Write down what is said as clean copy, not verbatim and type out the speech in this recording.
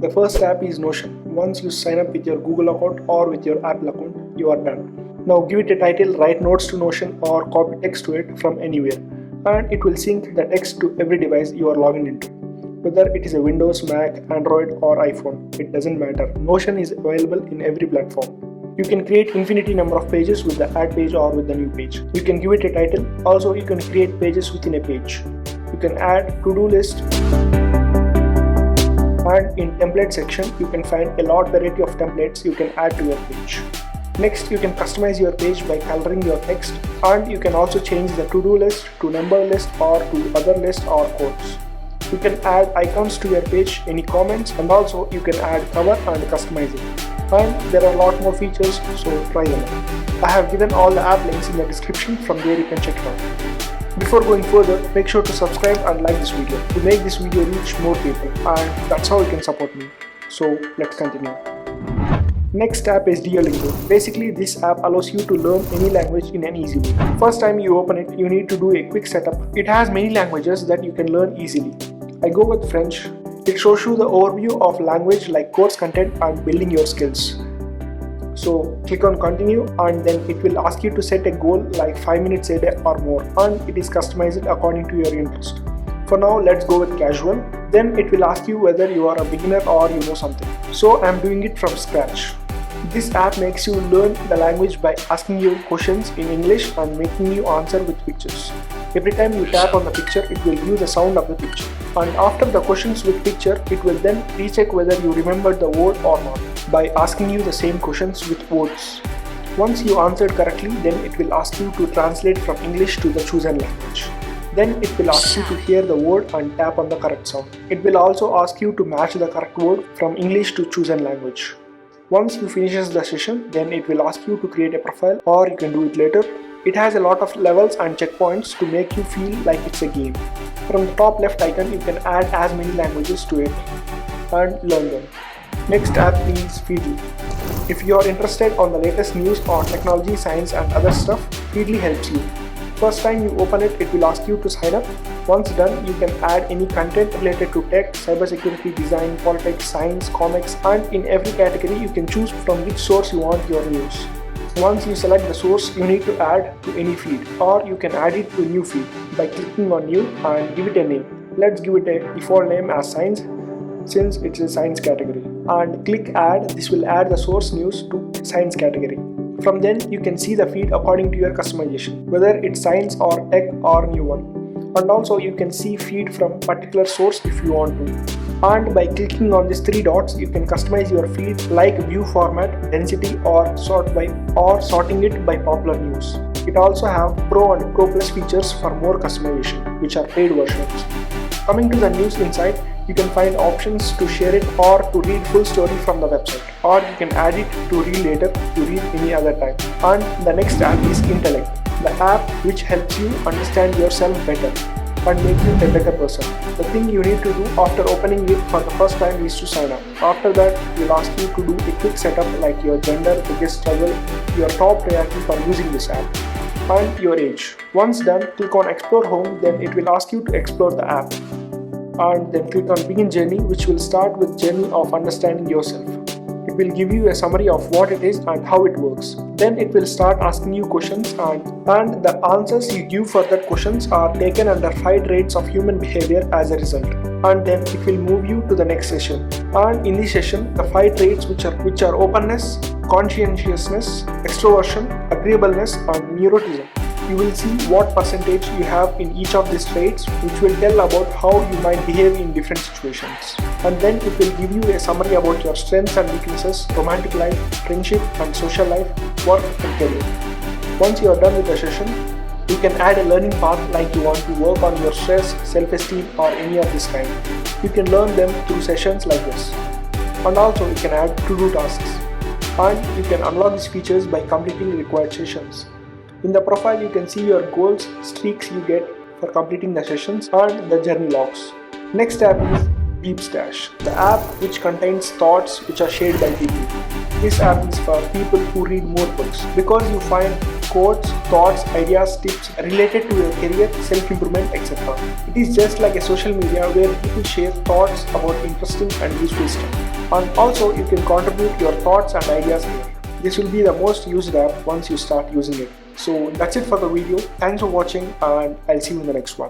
The first app is Notion. Once you sign up with your Google account or with your Apple account, you are done. Now give it a title, write notes to Notion or copy text to it from anywhere, and it will sync the text to every device you are logged into. Whether it is a Windows, Mac, Android or iPhone, it doesn't matter. Notion is available in every platform. You can create infinity number of pages with the add page or with the new page. You can give it a title. Also, you can create pages within a page. You can add to-do list. And in template section, you can find a lot variety of templates you can add to your page. Next, you can customize your page by coloring your text, and you can also change the to-do list to number list or to other list or codes. You can add icons to your page, any comments, and also you can add cover and customize it. And there are a lot more features, so try them out. I have given all the app links in the description, from there you can check it out. Before going further, make sure to subscribe and like this video to make this video reach more people, and that's how you can support me. So let's continue. Next app is Duolingo. Basically, this app allows you to learn any language in an easy way. First time you open it, you need to do a quick setup. It has many languages that you can learn easily. I go with French. It shows you the overview of language like course content and building your skills. So click on continue, and then it will ask you to set a goal like 5 minutes a day or more, and it is customized according to your interest. For now, let's go with casual. Then it will ask you whether you are a beginner or you know something. So I'm doing it from scratch. This app makes you learn the language by asking you questions in English and making you answer with pictures. Every time you tap on the picture, it will give the sound of the picture. And after the questions with picture, it will then recheck whether you remember the word or not by asking you the same questions with words. Once you answered correctly, then it will ask you to translate from English to the chosen language. Then it will ask you to hear the word and tap on the correct sound. It will also ask you to match the correct word from English to chosen language. Once you finish the session, then it will ask you to create a profile, or you can do it later. It has a lot of levels and checkpoints to make you feel like it's a game. From the top left icon, you can add as many languages to it and learn them. Next app is Feedly. If you are interested on the latest news on technology, science and other stuff, Feedly helps you. First time you open it, it will ask you to sign up. Once done, you can add any content related to tech, cybersecurity, design, politics, science, comics, and in every category you can choose from which source you want your news. Once you select the source, you need to add to any feed, or you can add it to a new feed by clicking on new and give it a name. Let's give it a default name as science, since it's a science category, and click add. This will add the source news to science category. From then you can see the feed according to your customization, whether it's science or tech or new one. And also you can see feed from particular source if you want to. And by clicking on these 3 dots, you can customize your feed like view format, density, or sorting it by popular news. It also have Pro and Pro Plus features for more customization, which are paid versions. Coming to the news inside, you can find options to share it or to read full story from the website, or you can add it to read later to read any other time. And the next app is Intellect, the app which helps you understand yourself better and make you a better person. The thing you need to do after opening it for the first time is to sign up. After that, it will ask you to do a quick setup like your gender, biggest struggle, your top priority for using this app, and your age. Once done, click on Explore Home, then it will ask you to explore the app. And then click on Begin Journey, which will start with journey of understanding yourself. It will give you a summary of what it is and how it works. Then it will start asking you questions, and the answers you give for that questions are taken under 5 traits of human behavior as a result. And then it will move you to the next session. And in this session, the 5 traits which are openness, conscientiousness, extroversion, agreeableness and neuroticism. You will see what percentage you have in each of these traits, which will tell about how you might behave in different situations. And then it will give you a summary about your strengths and weaknesses, romantic life, friendship and social life, work and career. Once you are done with the session, you can add a learning path like you want to work on your stress, self-esteem or any of this kind. You can learn them through sessions like this. And also you can add to-do tasks. And you can unlock these features by completing required sessions. In the profile, you can see your goals, streaks you get for completing the sessions, and the journey logs. Next app is Beepstash, the app which contains thoughts which are shared by people. This app is for people who read more books because you find quotes, thoughts, ideas, tips related to your career, self-improvement, etc. It is just like a social media where people share thoughts about interesting and useful stuff. And also you can contribute your thoughts and ideas here. This will be the most used app once you start using it. So that's it for the video. Thanks for watching and I'll see you in the next one.